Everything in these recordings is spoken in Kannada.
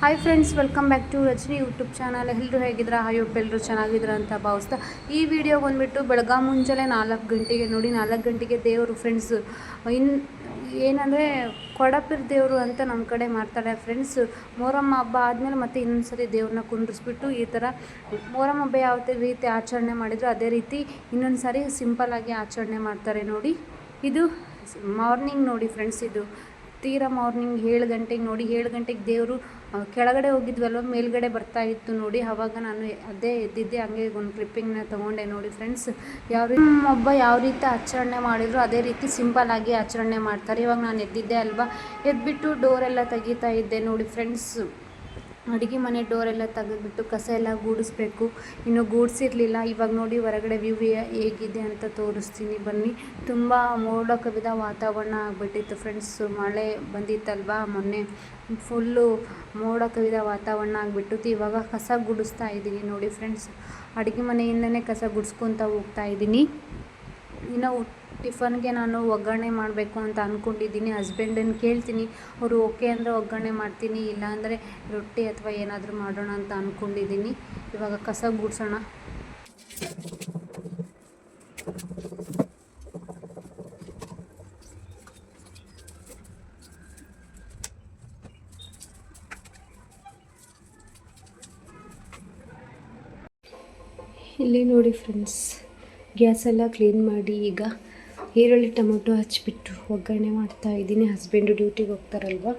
Hi friends, welcome back to Rajini YouTube channel. ಎಲ್ಲರೂ ಹೇಗಿದ್ರೆ ಹೋಪ್ ಎಲ್ಲರೂ ಚೆನ್ನಾಗಿದ್ರ ಅಂತ ಭಾವಿಸ್ತಾ ಈ ವಿಡಿಯೋ ಬಂದುಬಿಟ್ಟು ಬೆಳಗ್ಗೆ ಮುಂಜಾನೆ 4 ಗಂಟೆಗೆ ನೋಡಿ. 4 ಗಂಟೆಗೆ ದೇವರು ಫ್ರೆಂಡ್ಸ್ ಏನಂದರೆ ಕೊಡಪಿರ ದೇವರು ಅಂತ ನಮ್ಮ ಕಡೆ ಮಾಡ್ತಾರೆ ಫ್ರೆಂಡ್ಸ್. ಮೊಹರಂ ಹಬ್ಬ ಆದಮೇಲೆ ಮತ್ತೆ ಇನ್ನೊಂದು ಸರಿ ದೇವ್ರನ್ನ ಕುಂಡ್ರಿಸ್ಬಿಟ್ಟು ಈ ಥರ ಮೊಹರಂ ಹಬ್ಬ ಯಾವ ರೀತಿ ಆಚರಣೆ ಮಾಡಿದ್ರು ಅದೇ ರೀತಿ ಇನ್ನೊಂದು ಸಾರಿ ಸಿಂಪಲ್ಲಾಗಿ ಆಚರಣೆ ಮಾಡ್ತಾರೆ ನೋಡಿ. ಇದು ಮಾರ್ನಿಂಗ್ ನೋಡಿ ಫ್ರೆಂಡ್ಸ್, ಇದು ತೀರಾ ಮಾರ್ನಿಂಗ್ 7 ಗಂಟೆಗೆ ನೋಡಿ. 7 ಗಂಟೆಗೆ ದೇವರು ಕೆಳಗಡೆ ಹೋಗಿದ್ವಲ್ವ, ಮೇಲ್ಗಡೆ ಬರ್ತಾ ಇತ್ತು ನೋಡಿ. ಆವಾಗ ನಾನು ಅದೇ ಎದ್ದಿದ್ದೆ, ಹಂಗೆ ಒಂದು ಕ್ಲಿಪ್ಪಿಂಗ್ನ ತೊಗೊಂಡೆ ನೋಡಿ ಫ್ರೆಂಡ್ಸ್. ಹಬ್ಬ ಯಾವ ರೀತಿ ಆಚರಣೆ ಮಾಡಿದ್ರು ಅದೇ ರೀತಿ ಸಿಂಪಲ್ಲಾಗಿ ಆಚರಣೆ ಮಾಡ್ತಾರೆ. ಇವಾಗ ನಾನು ಎದ್ದಿದ್ದೆ ಅಲ್ವಾ, ಎದ್ಬಿಟ್ಟು ಡೋರೆಲ್ಲ ತೆಗಿತಾ ಇದ್ದೆ ನೋಡಿ ಫ್ರೆಂಡ್ಸ್. ಅಡುಗೆ ಮನೆ ಡೋರೆಲ್ಲ ತೆಗೆದ್ಬಿಟ್ಟು ಕಸ ಎಲ್ಲ ಗೂಡಿಸ್ಬೇಕು, ಇನ್ನೂ ಗೂಡಿಸಿರಲಿಲ್ಲ. ಇವಾಗ ನೋಡಿ ಹೊರಗಡೆ ವ್ಯೂ ಹೇಗಿದೆ ಅಂತ ತೋರಿಸ್ತೀನಿ ಬನ್ನಿ. ತುಂಬ ಮೋಡ ಕವಿದ ವಾತಾವರಣ ಆಗಿಬಿಟ್ಟಿತ್ತು ಫ್ರೆಂಡ್ಸ್. ಮಳೆ ಬಂದಿತ್ತಲ್ವಾ ಮೊನ್ನೆ, ಫುಲ್ಲು ಮೋಡ ಕವಿದ ವಾತಾವರಣ ಆಗಿಬಿಟ್ಟು ಇವಾಗ ಕಸ ಗುಡಿಸ್ತಾ ಇದ್ದೀನಿ ನೋಡಿ ಫ್ರೆಂಡ್ಸ್. ಅಡುಗೆ ಮನೆಯಿಂದನೇ ಕಸ ಗುಡಿಸ್ಕೊತ ಹೋಗ್ತಾ ಇದ್ದೀನಿ. ಇನ್ನು ಟಿಫನ್ಗೆ ನಾನು ಒಗ್ಗರಣೆ ಮಾಡಬೇಕು ಅಂತ ಅಂದ್ಕೊಂಡಿದ್ದೀನಿ. ಹಸ್ಬೆಂಡನ್ನು ಕೇಳ್ತೀನಿ, ಅವರು ಓಕೆ ಅಂದರೆ ಒಗ್ಗರಣೆ ಮಾಡ್ತೀನಿ, ಇಲ್ಲಾಂದರೆ ರೊಟ್ಟಿ ಅಥವಾ ಏನಾದರೂ ಮಾಡೋಣ ಅಂತ ಅಂದ್ಕೊಂಡಿದ್ದೀನಿ. ಇವಾಗ ಕಸ ಗುಡಿಸೋಣ. ಇಲ್ಲಿ ನೋಡಿ ಫ್ರೆಂಡ್ಸ್, ಗ್ಯಾಸೆಲ್ಲ ಕ್ಲೀನ್ ಮಾಡಿ ಈಗ ಈರುಳ್ಳಿ ಟೊಮೊಟೊ ಹಚ್ಚಿಬಿಟ್ಟು ಒಗ್ಗರಣೆ ಮಾಡ್ತಾಯಿದ್ದೀನಿ. ಹಸ್ಬೆಂಡು ಡ್ಯೂಟಿಗೆ ಹೋಗ್ತಾರಲ್ವ,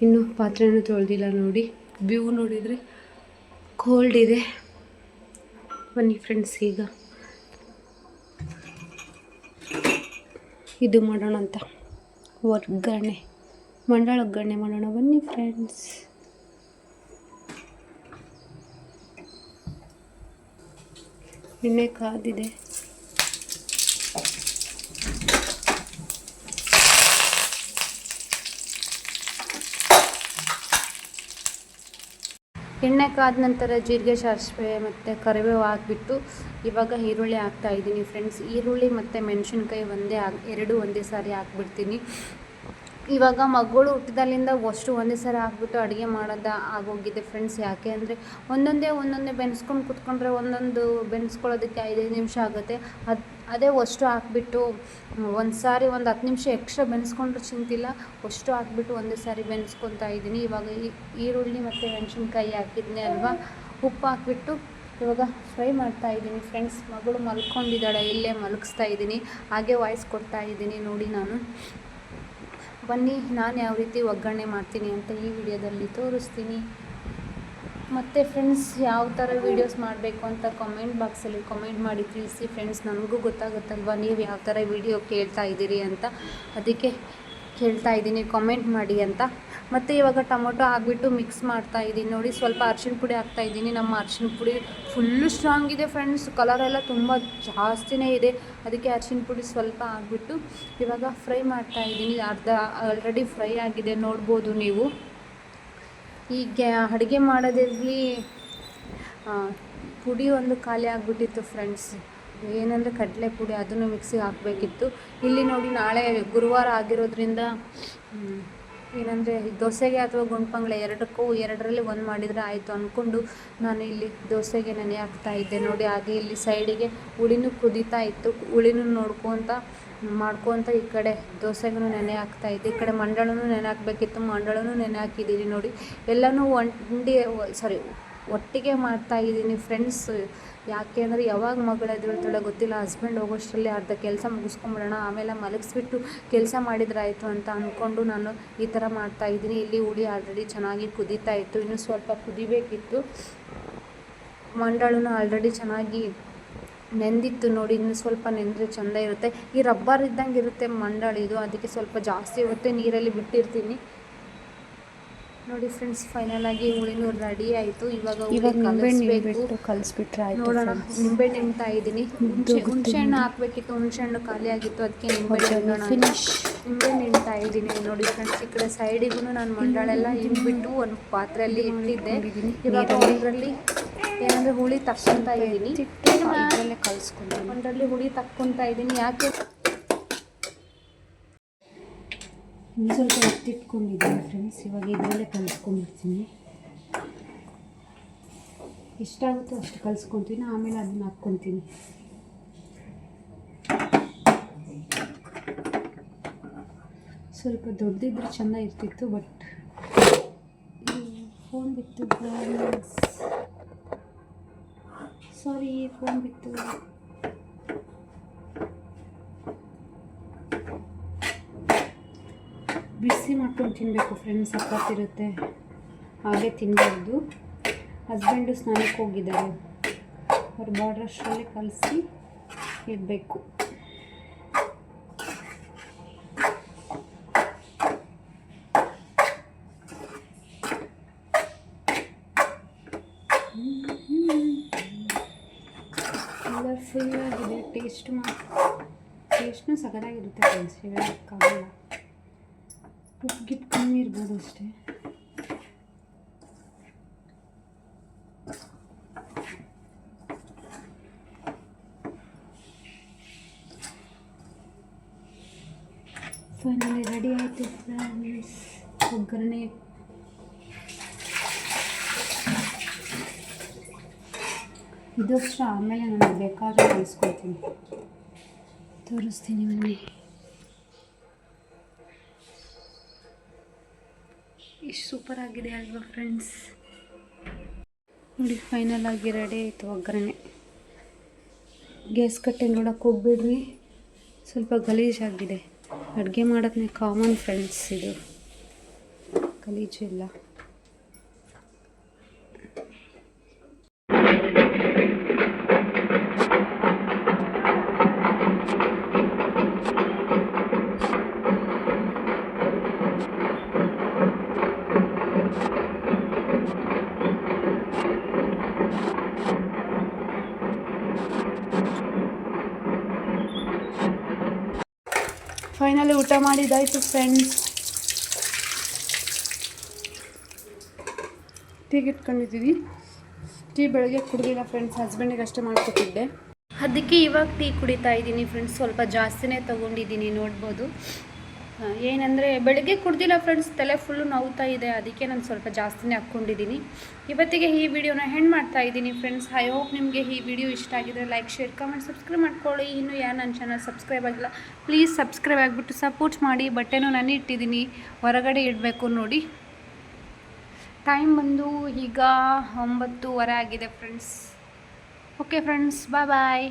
ಇನ್ನೂ ಪಾತ್ರೆನೂ ತೊಳೆದಿಲ್ಲ ನೋಡಿ. ವ್ಯೂ ನೋಡಿದರೆ ಕೋಲ್ಡ್ ಇದೆ. ಬನ್ನಿ ಫ್ರೆಂಡ್ಸ್, ಈಗ ಇದು ಮಾಡೋಣ ಅಂತ ಒಗ್ಗರಣೆ, ಮಂಡಾಳ ಒಗ್ಗರಣೆ ಮಾಡೋಣ ಬನ್ನಿ ಫ್ರೆಂಡ್ಸ್. ಎಣ್ಣೆ ಕಾದಿದೆ. ಎಣ್ಣೆ ಕಾದ ನಂತರ ಜೀರಿಗೆ, ಸಾಸಿವೆ ಮತ್ತು ಕರಿಬೇವು ಹಾಕಿಬಿಟ್ಟು ಇವಾಗ ಈರುಳ್ಳಿ ಹಾಕ್ತಾಯಿದ್ದೀನಿ ಫ್ರೆಂಡ್ಸ್. ಈರುಳ್ಳಿ ಮತ್ತು ಮೆಣಸಿನ್ಕಾಯಿ ಎರಡು ಒಂದೇ ಸಾರಿ ಹಾಕ್ಬಿಡ್ತೀನಿ. ಇವಾಗ ಮಗಳು ಹುಟ್ಟಿದಾಗಲಿಂದ ಅಷ್ಟು ಒಂದೇ ಸಾರಿ ಹಾಕ್ಬಿಟ್ಟು ಅಡುಗೆ ಮಾಡೋದು ಆಗೋಗಿದೆ ಫ್ರೆಂಡ್ಸ್. ಯಾಕೆ ಅಂದರೆ ಒಂದೊಂದೇ ಬೆನ್ಸ್ಕೊಂಡು ಕೂತ್ಕೊಂಡ್ರೆ ಒಂದೊಂದು ಬೆನ್ಸ್ಕೊಳ್ಳೋದಕ್ಕೆ 5 ನಿಮಿಷ ಆಗುತ್ತೆ. ಅದೇ ಅಷ್ಟು ಹಾಕ್ಬಿಟ್ಟು ಒಂದು ಸಾರಿ 10 ನಿಮಿಷ ಎಕ್ಸ್ಟ್ರಾ ಬೆನ್ಸ್ಕೊಂಡ್ರೆ ಚಿಂತಿಲ್ಲ, ಅಷ್ಟು ಹಾಕ್ಬಿಟ್ಟು ಒಂದೇ ಸಾರಿ ಬೆನ್ಸ್ಕೊತಾ ಇದ್ದೀನಿ. ಇವಾಗ ಈರುಳ್ಳಿ ಮತ್ತು ಮೆಣಸಿನ್ಕಾಯಿ ಹಾಕಿದ್ನೇ ಅಲ್ವಾ, ಉಪ್ಪು ಹಾಕ್ಬಿಟ್ಟು ಇವಾಗ ಫ್ರೈ ಮಾಡ್ತಾಯಿದ್ದೀನಿ ಫ್ರೆಂಡ್ಸ್. ಮಗಳು ಮಲ್ಕೊಂಡಿದ್ದಾಳೆ, ಇಲ್ಲೇ ಮಲಗಿಸ್ತಾ ಇದ್ದೀನಿ, ಹಾಗೆ ವಾಯ್ಸ್ ಕೊಡ್ತಾ ಇದ್ದೀನಿ ನೋಡಿ. ನಾನು ಬನ್ನಿ, ನಾನು ಯಾವ ರೀತಿ ಒಗ್ಗರಣೆ ಮಾಡ್ತೀನಿ ಅಂತ ಈ ವಿಡಿಯೋದಲ್ಲಿ ತೋರಿಸ್ತೀನಿ. ಮತ್ತು ಫ್ರೆಂಡ್ಸ್, ಯಾವ ಥರ ವೀಡಿಯೋಸ್ ಮಾಡಬೇಕು ಅಂತ ಕಮೆಂಟ್ ಬಾಕ್ಸಲ್ಲಿ ಕಮೆಂಟ್ ಮಾಡಿ ತಿಳಿಸಿ ಫ್ರೆಂಡ್ಸ್. ನನಗೂ ಗೊತ್ತಾಗುತ್ತಲ್ವ ನೀವು ಯಾವ ಥರ ವೀಡಿಯೋ ಕೇಳ್ತಾ ಇದ್ದೀರಿ ಅಂತ, ಅದಕ್ಕೆ ಕೇಳ್ತಾ ಇದ್ದೀನಿ ಕಮೆಂಟ್ ಮಾಡಿ ಅಂತ. ಮತ್ತು ಇವಾಗ ಟೊಮೊಟೊ ಹಾಕ್ಬಿಟ್ಟು ಮಿಕ್ಸ್ ಮಾಡ್ತಾ ಇದ್ದೀನಿ ನೋಡಿ. ಸ್ವಲ್ಪ ಅರಿಶಿಣ ಪುಡಿ ಹಾಕ್ತಾಯಿದ್ದೀನಿ. ನಮ್ಮ ಅರಿಶಿಣ ಪುಡಿ ಫುಲ್ಲು ಸ್ಟ್ರಾಂಗ್ ಇದೆ ಫ್ರೆಂಡ್ಸ್, ಕಲರೆಲ್ಲ ತುಂಬ ಜಾಸ್ತಿನೇ ಇದೆ, ಅದಕ್ಕೆ ಅರಿಶಿಣ ಪುಡಿ ಸ್ವಲ್ಪ ಹಾಕ್ಬಿಟ್ಟು ಇವಾಗ ಫ್ರೈ ಮಾಡ್ತಾಯಿದ್ದೀನಿ. ಆಲ್ರೆಡಿ ಫ್ರೈ ಆಗಿದೆ ನೋಡ್ಬೋದು ನೀವು. ಈಗ ಅಡುಗೆ ಮಾಡೋದ್ರಲ್ಲಿ ಪುಡಿ ಒಂದು ಖಾಲಿ ಆಗಿಬಿಟ್ಟಿತ್ತು ಫ್ರೆಂಡ್ಸ್. ಏನಂದರೆ ಕಡಲೆ ಪುಡಿ, ಅದನ್ನು ಮಿಕ್ಸಿಗೆ ಹಾಕಬೇಕಿತ್ತು. ಇಲ್ಲಿ ನೋಡಿ, ನಾಳೆ ಗುರುವಾರ ಆಗಿರೋದ್ರಿಂದ ಏನಂದರೆ ದೋಸೆಗೆ ಅಥವಾ ಗುಂಡ್ಪಂಗ್ಳ ಎರಡರಲ್ಲಿ ಒಂದು ಮಾಡಿದರೆ ಆಯಿತು ಅಂದ್ಕೊಂಡು ನಾನು ಇಲ್ಲಿ ದೋಸೆಗೆ ನೆನೆ ಹಾಕ್ತಾಯಿದ್ದೆ ನೋಡಿ. ಹಾಗೆ ಇಲ್ಲಿ ಸೈಡಿಗೆ ಹುಳಿನೂ ಕುದೀತಾ ಇತ್ತು, ಹುಳಿನೂ ಮಾಡ್ಕೊತ ಈ ಕಡೆ ದೋಸೆಗೂ ನೆನೆ ಹಾಕ್ತಾಯಿದ್ದೆ. ಈ ಕಡೆ ಮಂಡಳನೂ ನೆನೆ ಹಾಕಬೇಕಿತ್ತು, ಮಂಡಳನೂ ನೆನೆ ಹಾಕಿದ್ದೀನಿ ನೋಡಿ. ಎಲ್ಲನೂ ಒಟ್ಟಿಗೆ ಮಾಡ್ತಾಯಿದ್ದೀನಿ ಫ್ರೆಂಡ್ಸ್. ಯಾಕೆ ಅಂದರೆ ಯಾವಾಗ ಮಗಳು ಎದ್ದೇಳ್ತಾಳೆ ಗೊತ್ತಿಲ್ಲ. ಹಸ್ಬೆಂಡ್ ಹೋಗೋಷ್ಟರಲ್ಲಿ ಅರ್ಧ ಕೆಲಸ ಮುಗಿಸ್ಕೊಂಬಿಡೋಣ, ಆಮೇಲೆ ಮಲಗಿಸ್ಬಿಟ್ಟು ಕೆಲಸ ಮಾಡಿದ್ರಾಯಿತು ಅಂತ ಅಂದ್ಕೊಂಡು ನಾನು ಈ ಥರ ಮಾಡ್ತಾಯಿದ್ದೀನಿ. ಇಲ್ಲಿ ಹುಳಿ ಆಲ್ರೆಡಿ ಚೆನ್ನಾಗಿ ಕುದೀತಾ ಇತ್ತು, ಇನ್ನೂ ಸ್ವಲ್ಪ ಕುದಿಬೇಕಿತ್ತು. ಮಂಡಳನೂ ಆಲ್ರೆಡಿ ಚೆನ್ನಾಗಿ ನೆಂದಿತ್ತು ನೋಡಿ. ಇನ್ನು ಸ್ವಲ್ಪ ನೆಂದರೆ ಚೆಂದ ಇರುತ್ತೆ. ಈ ರಬ್ಬರ್ ಇದ್ದಂಗೆ ಇರುತ್ತೆ ಮಂಡಳಿದು, ಅದಕ್ಕೆ ಸ್ವಲ್ಪ ಜಾಸ್ತಿ ಹೊತ್ತೆ ನೀರಲ್ಲಿ ಬಿಟ್ಟಿರ್ತೀನಿ ನೋಡಿ ಫ್ರೆಂಡ್ಸ್. ಫೈನಲ್ ಆಗಿ ಹುಳಿನೂ ರೆಡಿ ಆಯಿತು. ಇವಾಗ ಕಲಿಸ್ಬಿಟ್ರೆ ಆಯಿತು ನೋಡೋಣ. ನಿಂಬೆಹಣ್ಣು ಹಿಂಡ್ತಾ ಇದ್ದೀನಿ. ಹುಣಸೆಹಣ್ಣು ಹಾಕಬೇಕಿತ್ತು, ಹುಣಸೆಹಣ್ಣು ಖಾಲಿ ಆಗಿತ್ತು, ಅದಕ್ಕೆ ನಿಂಬೆಹಣ್ಣು ಹಿಂಡ್ತಾ ಇದ್ದೀನಿ ನೋಡಿ ಫ್ರೆಂಡ್ಸ್. ಈ ಕಡೆ ಸೈಡಿಗೂ ನಾನು ಮಂಡಳೆಲ್ಲ ಹಿಂಡ್ಬಿಟ್ಟು ಒಂದು ಪಾತ್ರೆಯಲ್ಲಿ ಇಟ್ಟಿದ್ದೆ. ಇವಾಗ ಅದರಲ್ಲಿ ಏನಂದರೆ ಹುಳಿ ತಕ್ಕೊತಾ ಇದ್ದೀನಿ, ಒಂದರಲ್ಲಿ ಹುಳಿ ತಕ್ಕೊತಾ ಇದ್ದೀನಿ. ಯಾಕೆ ಸ್ವಲ್ಪ ಎತ್ತಿಟ್ಕೊಂಡಿದ್ದೀನಿ ಫ್ರೆಂಡ್ಸ್. ಇವಾಗ ಇದರಲ್ಲೇ ಕಲಿಸ್ಕೊಂಡ್ಬಿಡ್ತೀನಿ. ಎಷ್ಟಾಗುತ್ತೋ ಅಷ್ಟು ಕಲಿಸ್ಕೊತೀನಿ, ಆಮೇಲೆ ಅದನ್ನ ಹಾಕ್ಕೊತೀನಿ. ಸ್ವಲ್ಪ ದೊಡ್ಡದಿದ್ರೆ ಚೆಂದ ಇರ್ತಿತ್ತು, ಬಟ್ ಫೋನ್ ಬಿತ್ತು. ಸಾರಿ, ಫೋನ್ ಬಿತ್ತು. ಬಿಸಿ ಮಾಡ್ಕೊಂಡು ತಿನ್ನಬೇಕು ಫ್ರೆಂಡ್ಸ್, ಸಕ್ಕತ್ತಿರುತ್ತೆ. ಹಾಗೆ ತಿನ್ನಬಾರ್ದು. ಹಸ್ಬೆಂಡು ಸ್ನಾನಕ್ಕೆ ಹೋಗಿದ್ದಾರೆ, ಅವ್ರು ಬಾರ್ಡ್ರಷ್ಟರಲ್ಲೇ ಕಲಸಿ ಇಡಬೇಕು. ಕಲರ್ಫುಲ್ ಆಗಿದೆ. ಟೇಸ್ಟ್ನೂ ಸಖತ್ತಾಗಿರುತ್ತೆ ಫ್ರೆಂಡ್ಸ್, ಹೇಳೋಕ್ಕಾಗಲ್ಲ. ಉಪ್ಪಿಟ್ಟು ಕಮ್ಮಿ ಇರ್ಬೋದು ಅಷ್ಟೇ. ಫೈನಲಿ ರೆಡಿ ಆಯಿತು ಫ್ರೆಂಡ್ಸ್ ಒಗ್ಗರಣೆ. ಇದಷ್ಟು ಆಮೇಲೆ ನನಗೆ ಬೇಕಾದ್ರೆ ಕಲಿಸ್ಕೊಳ್ತೀನಿ, ತೋರಿಸ್ತೀನಿ ಬನ್ನಿ. ಎಷ್ಟು ಸೂಪರ್ ಆಗಿದೆ ಅಲ್ವಾ ಫ್ರೆಂಡ್ಸ್? ನೋಡಿ, ಫೈನಲ್ ಆಗಿ ರೆಡಿ ಆಯಿತು ಒಗ್ಗರಣೆ. ಗ್ಯಾಸ್ ಕಟ್ಟೆ ನೋಡೋಕ್ಕೆ ಹೋಗ್ಬಿಡ್ರಿ, ಸ್ವಲ್ಪ ಗಲೀಜಾಗಿದೆ. ಅಡುಗೆ ಮಾಡೋದನ್ನೇ ಕಾಮನ್ ಫ್ರೆಂಡ್ಸ್, ಇದು ಗಲೀಜು ಇಲ್ಲ. ಫೈನಲಿ ಊಟ ಮಾಡಿದ್ದಾಯಿತು ಫ್ರೆಂಡ್ಸ್. ಟೀಗೆ ಇಟ್ಕೊಂಡಿದ್ದೀವಿ. ಟೀ ಬೆಳಗ್ಗೆ ಕುಡಿದಿಲ್ಲ ಫ್ರೆಂಡ್ಸ್, ಹಸ್ಬೆಂಡಿಗೆ ಅಷ್ಟೇ ಮಾಡಿಕೊಟ್ಟಿದ್ದೆ. ಅದಕ್ಕೆ ಇವಾಗ ಟೀ ಕುಡಿತಾ ಇದ್ದೀನಿ ಫ್ರೆಂಡ್ಸ್. ಸ್ವಲ್ಪ ಜಾಸ್ತಿನೇ ತೊಗೊಂಡಿದ್ದೀನಿ, ನೋಡ್ಬೋದು. ಏನಂದರೆ ಬೆಳಗ್ಗೆ ಕುಡ್ದಿಲ್ಲ ಫ್ರೆಂಡ್ಸ್, ತಲೆ ಫುಲ್ಲು ನೋವ್ತಾ ಇದೆ. ಅದಕ್ಕೆ ನಾನು ಸ್ವಲ್ಪ ಜಾಸ್ತಿನೇ ಹಾಕ್ಕೊಂಡಿದ್ದೀನಿ. ಇವತ್ತಿಗೆ ಈ ವಿಡಿಯೋನ ಹೆಣ್ಣು ಮಾಡ್ತಾ ಇದ್ದೀನಿ ಫ್ರೆಂಡ್ಸ್. ಐ ಹೋಪ್ ನಿಮಗೆ ಈ ವಿಡಿಯೋ ಇಷ್ಟ ಆಗಿದ್ರೆ ಲೈಕ್, ಶೇರ್, ಕಮೆಂಟ್, ಸಬ್ಸ್ಕ್ರೈಬ್ ಮಾಡ್ಕೊಳ್ಳಿ. ಇನ್ನೂ ಯಾರು ನನ್ನ ಚಾನಲ್ ಸಬ್ಸ್ಕ್ರೈಬ್ ಆಗಿಲ್ಲ, ಪ್ಲೀಸ್ ಸಬ್ಸ್ಕ್ರೈಬ್ ಆಗಿಬಿಟ್ಟು ಸಪೋರ್ಟ್ ಮಾಡಿ. ಬಟ್ಟೆನೂ ನಾನು ಇಟ್ಟಿದ್ದೀನಿ, ಹೊರಗಡೆ ಇಡಬೇಕು ನೋಡಿ. ಟೈಮ್ ಬಂದು ಈಗ 9:30 ಆಗಿದೆ ಫ್ರೆಂಡ್ಸ್. ಓಕೆ ಫ್ರೆಂಡ್ಸ್, ಬಾಯ್.